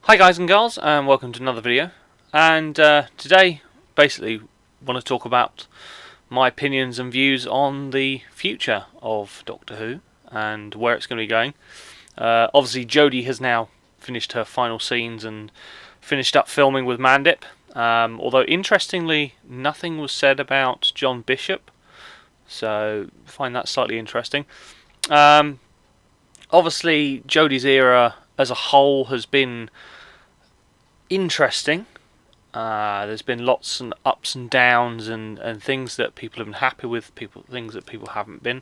Hi guys and girls, and welcome to another video. And today, basically, want to talk about my opinions and views on the future of Doctor Who and where it's going to be going. Obviously, Jodie has now finished her final scenes and finished up filming with Mandip. Although, interestingly, nothing was said about John Bishop, so I find that slightly interesting. Obviously, Jodie's era as a whole has been interesting. There's been lots and ups and downs and things that people have been happy with, things that people haven't been.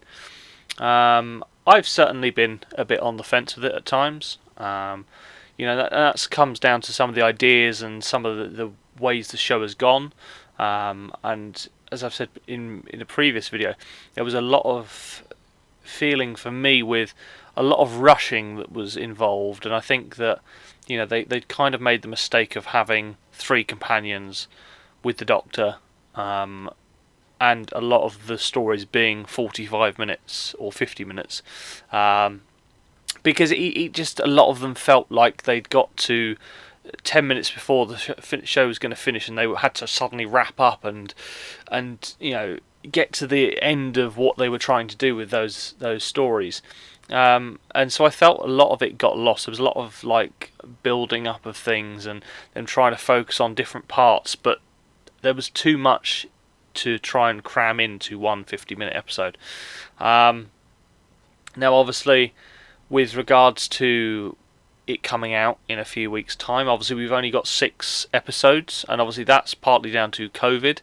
I've certainly been a bit on the fence with it at times. That comes down to some of the ideas and some of the ways the show has gone. And as I've said in a previous video, there was a lot of feeling for me with a lot of rushing that was involved, and I think that they'd kind of made the mistake of having 3 companions with the Doctor, and a lot of the stories being 45 minutes or 50 minutes, because it just, a lot of them felt like they'd got to 10 minutes before the show was going to finish, and they had to suddenly wrap up and get to the end of what they were trying to do with those stories. And so I felt a lot of it got lost. There was a lot of building up of things and them trying to focus on different parts, but there was too much to try and cram into one 50-minute episode. Now obviously, with regards to it coming out in a few weeks' time, obviously we've only got 6 episodes, and obviously that's partly down to COVID,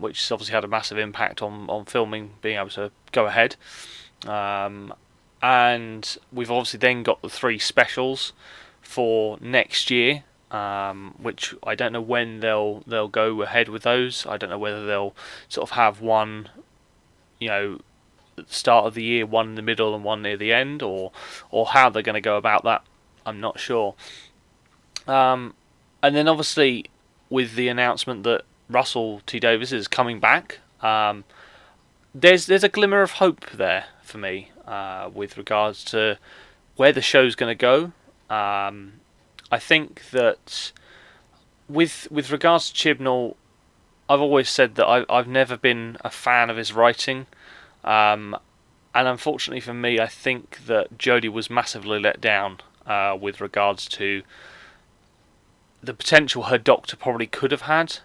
which has obviously had a massive impact on filming being able to go ahead. And we've obviously then got the 3 specials for next year, which I don't know when they'll go ahead with those. I don't know whether they'll sort of have one, at the start of the year, one in the middle, and one near the end, or how they're going to go about that. I'm not sure. And then obviously with the announcement that Russell T Davies is coming back, there's a glimmer of hope there for me, with regards to where the show's going to go. I think that with regards to Chibnall, I've always said that I've never been a fan of his writing, and unfortunately for me, I think that Jodie was massively let down with regards to the potential her Doctor probably could have had.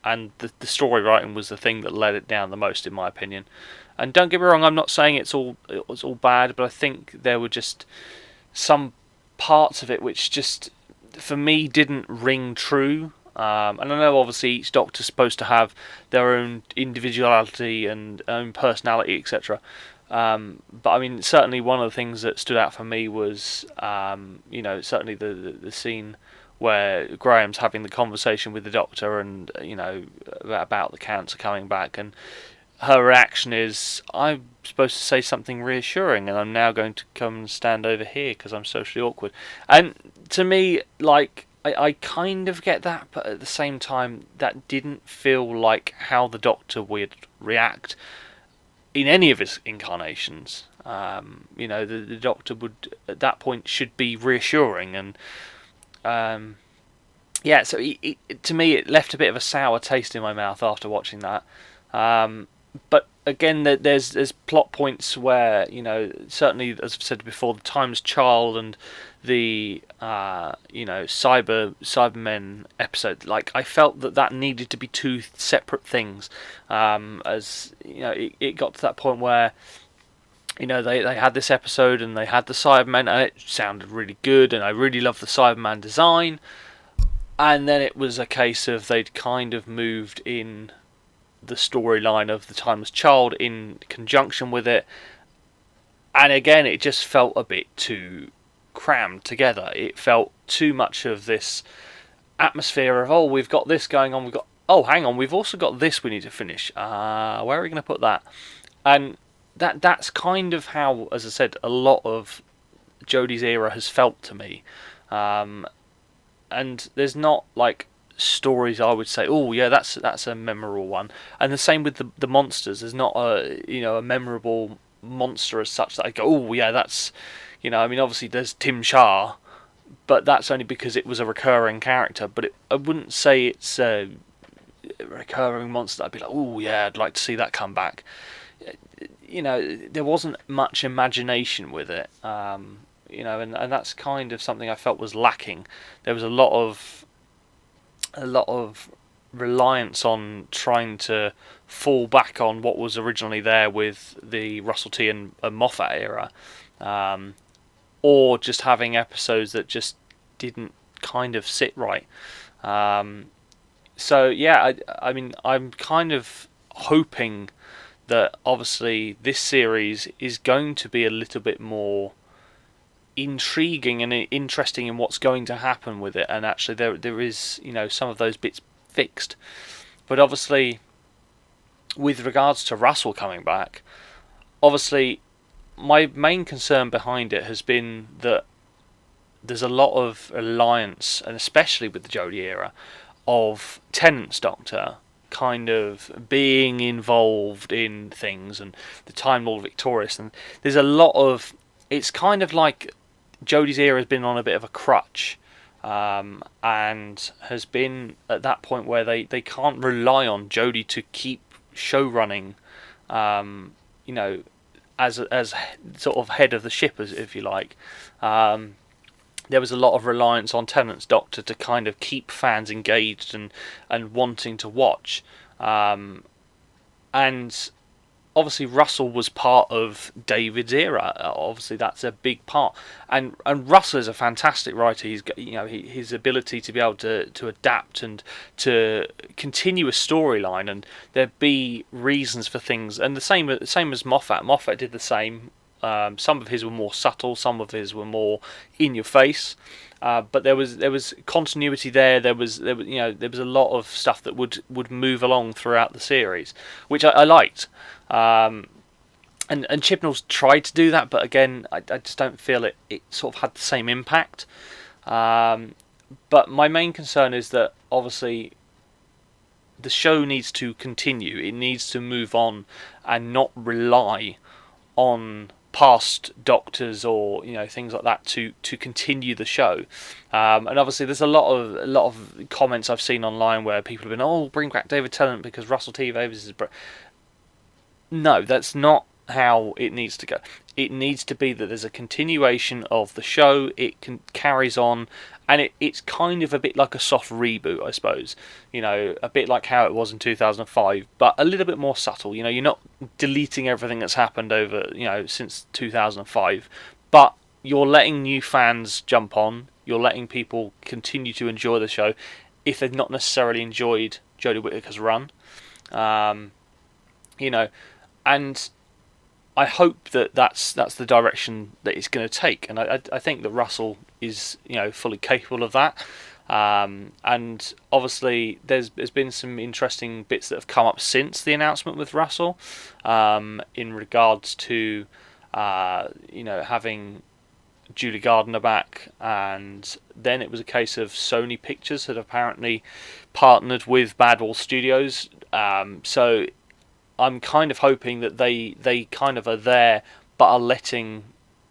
And the story writing was the thing that let it down the most, in my opinion. And don't get me wrong, I'm not saying it was all bad, but I think there were just some parts of it which just, for me, didn't ring true. And I know obviously each Doctor's supposed to have their own individuality and own personality, etc. But I mean, certainly one of the things that stood out for me was, certainly the scene where Graham's having the conversation with the Doctor, and about the cancer coming back, and her reaction is, I'm supposed to say something reassuring, and I'm now going to come and stand over here because I'm socially awkward. And to me, I kind of get that, but at the same time, that didn't feel like how the Doctor would react in any of his incarnations. The Doctor would, at that point, should be reassuring, and so to me it left a bit of a sour taste in my mouth after watching that. But again, there's plot points where, certainly, as I've said before, the Timeless Child and the Cybermen episode, I felt that needed to be 2 separate things. As it got to that point where they had this episode and they had the Cybermen, and it sounded really good, and I really loved the Cyberman design. And then it was a case of they'd kind of moved in the storyline of the Timeless Child in conjunction with it, and again it just felt a bit too crammed together. It felt too much of this atmosphere of, we've got this going on, hang on, we've also got this we need to finish, where are we going to put that? And that's kind of how, as I said, a lot of Jodie's era has felt to me. And there's not stories I would say, that's a memorable one. And the same with the monsters. There's not a memorable monster as such that I go, that's, obviously there's Tim Shah, but that's only because it was a recurring character. But I wouldn't say it's a recurring monster. I'd be like, oh yeah, I'd like to see that come back. There wasn't much imagination with it. And that's kind of something I felt was lacking. There was a lot of reliance on trying to fall back on what was originally there with the Russell T and Moffat era, or just having episodes that just didn't kind of sit right. So yeah, I mean, I'm kind of hoping that obviously this series is going to be a little bit more intriguing and interesting in what's going to happen with it, and actually there is some of those bits fixed. But obviously, with regards to Russell coming back, obviously my main concern behind it has been that there's a lot of alliance, and especially with the Jodie era, of Tennant's Doctor kind of being involved in things, and the Time Lord Victorious, and there's a lot of, it's kind of like Jodie's era has been on a bit of a crutch, and has been at that point where they can't rely on Jodie to keep show running, as sort of head of the ship, as if you like. There was a lot of reliance on Tennant's Doctor to kind of keep fans engaged and wanting to watch. And obviously Russell was part of David's era. Obviously that's a big part. And Russell is a fantastic writer. He's his ability to be able to adapt and to continue a storyline, and there be reasons for things. And the same as Moffat. Moffat did the same. Some of his were more subtle, some of his were more in your face, but there was continuity there. There was a lot of stuff that would move along throughout the series, which I liked. And Chibnall's tried to do that, but again, I just don't feel it sort of had the same impact. But my main concern is that obviously the show needs to continue. It needs to move on and not rely on past doctors or things like that to continue the show. And obviously there's a lot of comments I've seen online where people have been, bring back David Tennant because Russell T Davies is no, that's not how it needs to go. It needs to be that there's a continuation of the show. It carries on, and it's kind of a bit like a soft reboot, I suppose. A bit like how it was in 2005, but a little bit more subtle. You're not deleting everything that's happened over since 2005, but you're letting new fans jump on. You're letting people continue to enjoy the show if they've not necessarily enjoyed Jodie Whittaker's run. And I hope that that's the direction that it's going to take, and I think that Russell is fully capable of that. And obviously there's been some interesting bits that have come up since the announcement with Russell, in regards to having Julie Gardner back, and then it was a case of Sony Pictures had apparently partnered with Badwall Studios, so I'm kind of hoping that they kind of are there, but are letting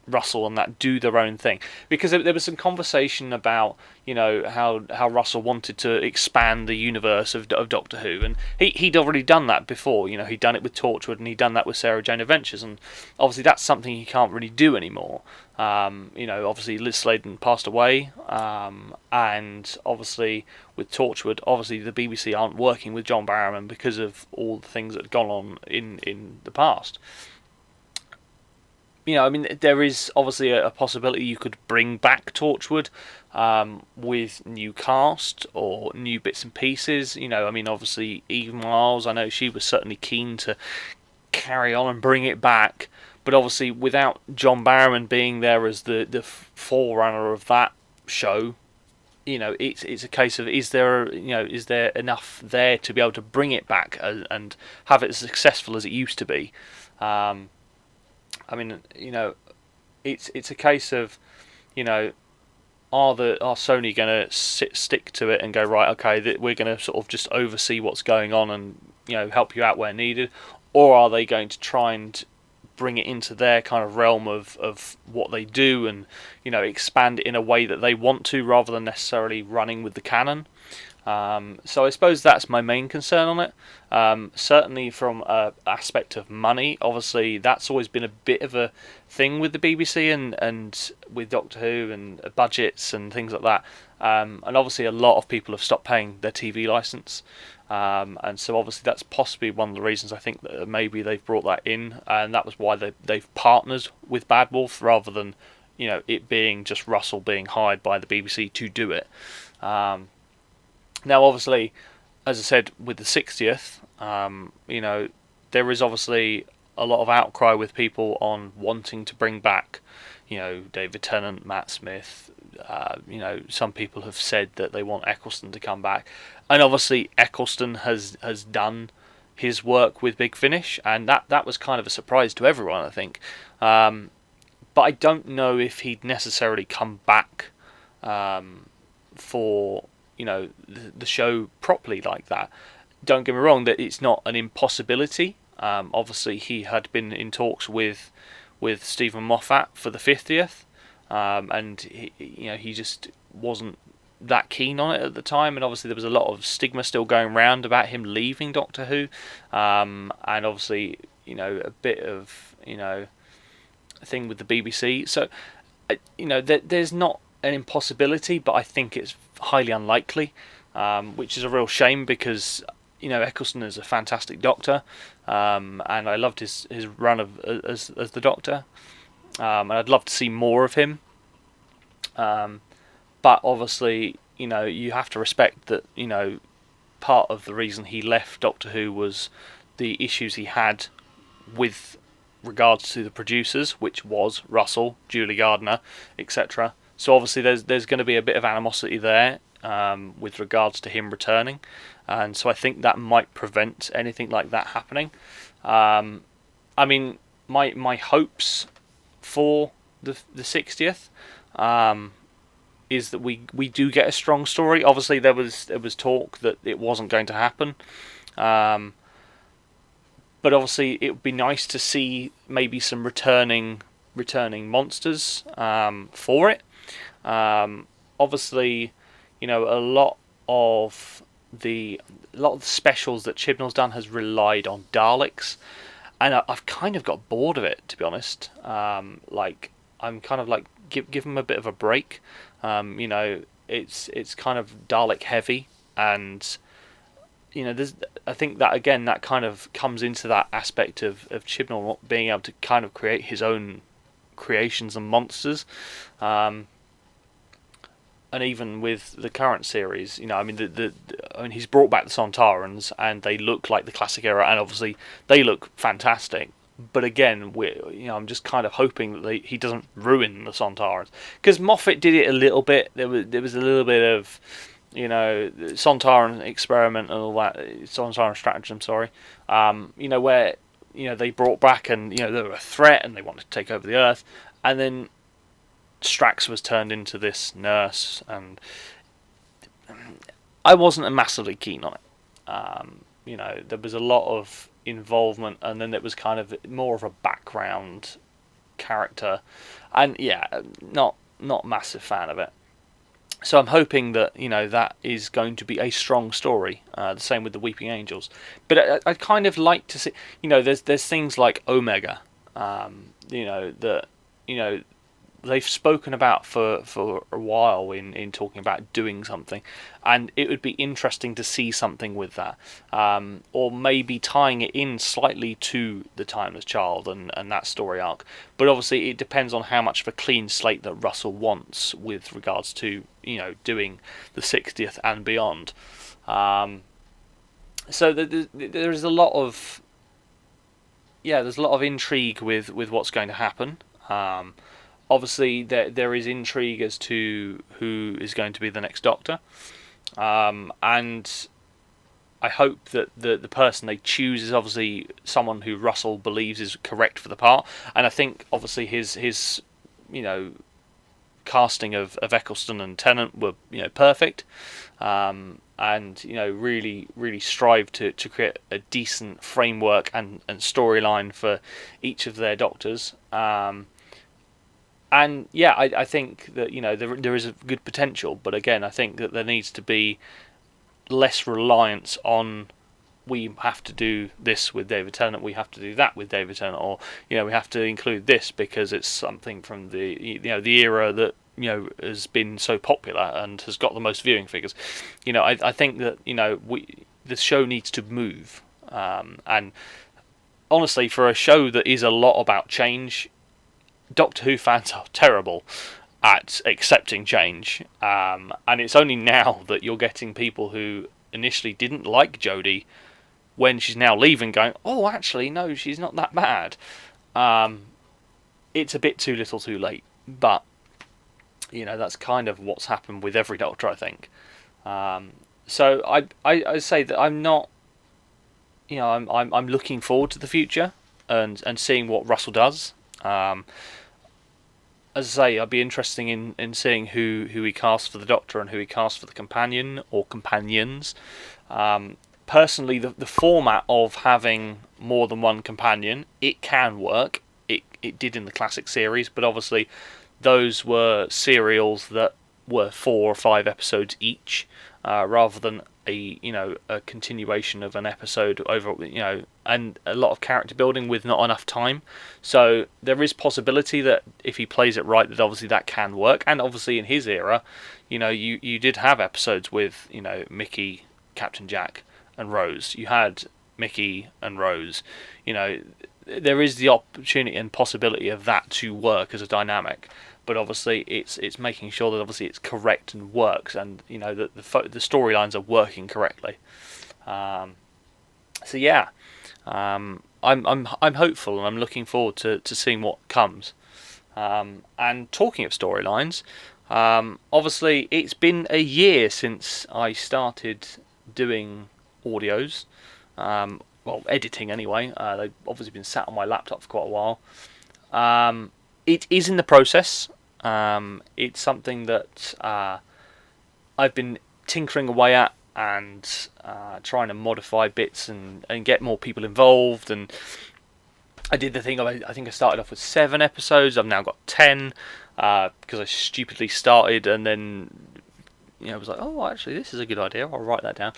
Russell and that do their own thing, because there was some conversation about how Russell wanted to expand the universe of Doctor Who, and he'd already done that before. He'd done it with Torchwood, and he'd done that with Sarah Jane Adventures, and obviously that's something he can't really do anymore. Obviously Liz Sladen passed away, and obviously with Torchwood, obviously the BBC aren't working with John Barrowman because of all the things that had gone on in the past. There is obviously a possibility you could bring back Torchwood with new cast or new bits and pieces. Obviously Eve Miles, I know she was certainly keen to carry on and bring it back, but obviously without John Barrowman being there as the forerunner of that show, it's a case of is there enough there to be able to bring it back and have it as successful as it used to be. It's a case of, are Sony going to stick to it and go, right, okay, we're going to sort of just oversee what's going on and help you out where needed, or are they going to try and bring it into their kind of realm of what they do, and expand it in a way that they want to, rather than necessarily running with the canon. So I suppose that's my main concern on it. Certainly from an aspect of money, obviously that's always been a bit of a thing with the BBC and with Doctor Who and budgets and things like that. And obviously a lot of people have stopped paying their TV license. And so obviously that's possibly one of the reasons I think that maybe they've brought that in, and that was why they've partnered with Bad Wolf rather than it being just Russell being hired by the BBC to do it. Now, obviously, as I said, with the 60th, there is obviously a lot of outcry with people on wanting to bring back, David Tennant, Matt Smith. Some people have said that they want Eccleston to come back, and obviously Eccleston has done his work with Big Finish, and that was kind of a surprise to everyone, I think. But I don't know if he'd necessarily come back for the show properly like that. Don't get me wrong, that it's not an impossibility. Obviously he had been in talks with Stephen Moffat for the 50th, and he just wasn't that keen on it at the time, and obviously there was a lot of stigma still going around about him leaving Doctor Who, and obviously a bit of a thing with the BBC. So there's not an impossibility, but I think it's highly unlikely, which is a real shame, because Eccleston is a fantastic Doctor, and I loved his run as the Doctor, and I'd love to see more of him. But obviously, you have to respect that. Part of the reason he left Doctor Who was the issues he had with regards to the producers, which was Russell, Julie Gardner, etc. So obviously there's going to be a bit of animosity there with regards to him returning, and so I think that might prevent anything like that happening. I mean, my hopes for the 60th is that we do get a strong story. Obviously there was talk that it wasn't going to happen, but obviously it would be nice to see maybe some returning monsters for it. Obviously, a lot of the specials that Chibnall's done has relied on Daleks, and I've kind of got bored of it, to be honest. I'm kind of like give them a bit of a break. It's kind of Dalek heavy, and I think that again that kind of comes into that aspect of Chibnall not being able to kind of create his own creations and monsters. And even with the current series, he's brought back the Sontarans, and they look like the classic era, and obviously they look fantastic. But again, I'm just kind of hoping that he doesn't ruin the Sontarans, because Moffat did it a little bit. There was a little bit of, Sontaran experiment and all that, Sontaran stratagem. Sorry, where they brought back, and they were a threat, and they wanted to take over the Earth, and then Strax was turned into this nurse, and I wasn't massively keen on it. There was a lot of involvement, and then it was kind of more of a background character, and not massive fan of it. So I'm hoping that that is going to be a strong story. The same with the Weeping Angels, but I'd kind of like to see. There's things like Omega, that they've spoken about for a while in talking about doing something, and it would be interesting to see something with that, or maybe tying it in slightly to the Timeless Child and that story arc. But obviously it depends on how much of a clean slate that Russell wants with regards to doing the 60th and beyond. So there's a lot of intrigue with what's going to happen. Obviously, there is intrigue as to who is going to be the next Doctor, and I hope that the person they choose is obviously someone who Russell believes is correct for the part. And I think obviously his casting of Eccleston and Tennant were perfect, and and really strive to create a decent framework and storyline for each of their Doctors. And yeah, I think that there is a good potential, but again, I think that there needs to be less reliance on, we have to do this with David Tennant, we have to do that with David Tennant, or we have to include this because it's something from the era that has been so popular and has got the most viewing figures. I think that the show needs to move, and honestly, for a show that is a lot about change, Doctor Who fans are terrible at accepting change, and it's only now that you're getting people who initially didn't like Jodie, when she's now leaving, going, oh, actually, no, she's not that bad. It's a bit too little too late, but that's kind of what's happened with every Doctor, I think. So I say that I'm not, I'm looking forward to the future and seeing what Russell does. As I say, I'd be interested in seeing who he casts for the Doctor and who he casts for the companion or companions. Personally, the format of having more than one companion, it can work. It did in the classic series, but obviously those were serials that were 4 or 5 episodes each, rather than a continuation of an episode over, and a lot of character building with not enough time. So there is possibility that if he plays it right, that obviously that can work. And obviously in his era, you did have episodes with Mickey, Captain Jack, and Rose. You had Mickey and Rose. There is the opportunity and possibility of that to work as a dynamic. But obviously, it's making sure that obviously it's correct and works, and that the storylines are working correctly. So yeah, I'm hopeful, and I'm looking forward to seeing what comes. And talking of storylines, obviously it's been a year since I started doing audios. Well, editing anyway. They've obviously been sat on my laptop for quite a while. It is in the process. It's something that I've been tinkering away at and trying to modify bits and get more people involved. And I did the thing of, I think I started off with 7 episodes. I've now got 10 because I stupidly started and then I was like, oh, actually, this is a good idea. I'll write that down.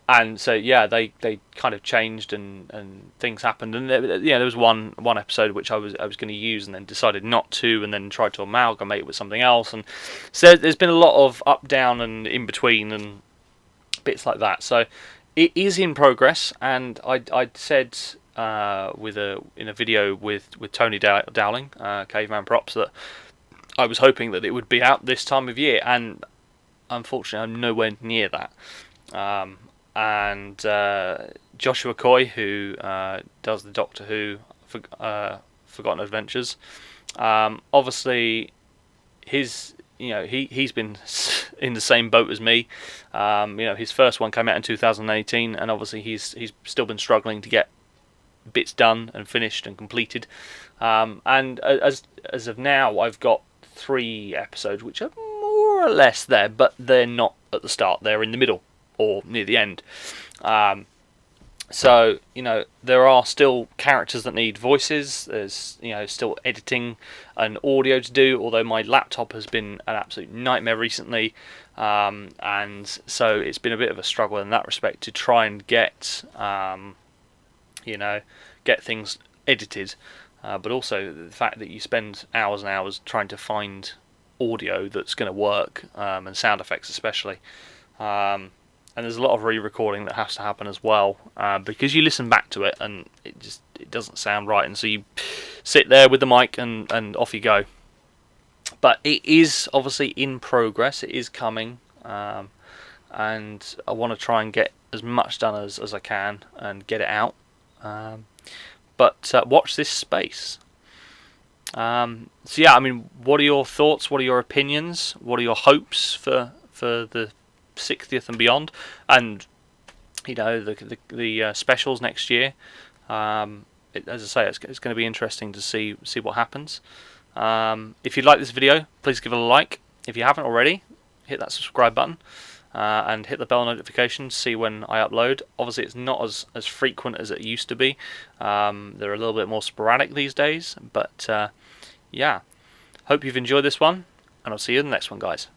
And so yeah, they kind of changed and things happened. And there was one episode which I was going to use and then decided not to, and then tried to amalgamate it with something else. And so there's been a lot of up, down, and in between and bits like that. So it is in progress. And I'd said in a video with Tony Dowling, Caveman Props, that I was hoping that it would be out this time of year, and unfortunately, I'm nowhere near that. And Joshua Coy, who does the Doctor Who Forgotten Adventures, obviously he's been in the same boat as me. His first one came out in 2018, and obviously he's still been struggling to get bits done and finished and completed. And as of now, I've got 3 episodes which are more or less there, but they're not at the start. They're in the middle or near the end. So there are still characters that need voices. There's still editing and audio to do. Although my laptop has been an absolute nightmare recently, and so it's been a bit of a struggle in that respect to try and get get things edited. But also the fact that you spend hours and hours trying to find audio that's going to work, and sound effects especially, and there's a lot of re-recording that has to happen as well, because you listen back to it and it doesn't sound right, and so you sit there with the mic and off you go. But it is obviously in progress. It is coming, and I want to try and get as much done as I can and get it out. But watch this space. So yeah, I mean, what are your thoughts? What are your opinions? What are your hopes for the 60th and beyond? And the specials next year. As I say, it's going to be interesting to see what happens. If you like this video, please give it a like. If you haven't already, hit that subscribe button. and hit the bell notification to see when I upload. Obviously it's not as frequent as it used to be. They're a little bit more sporadic these days, but yeah, hope you've enjoyed this one, and I'll see you in the next one, guys.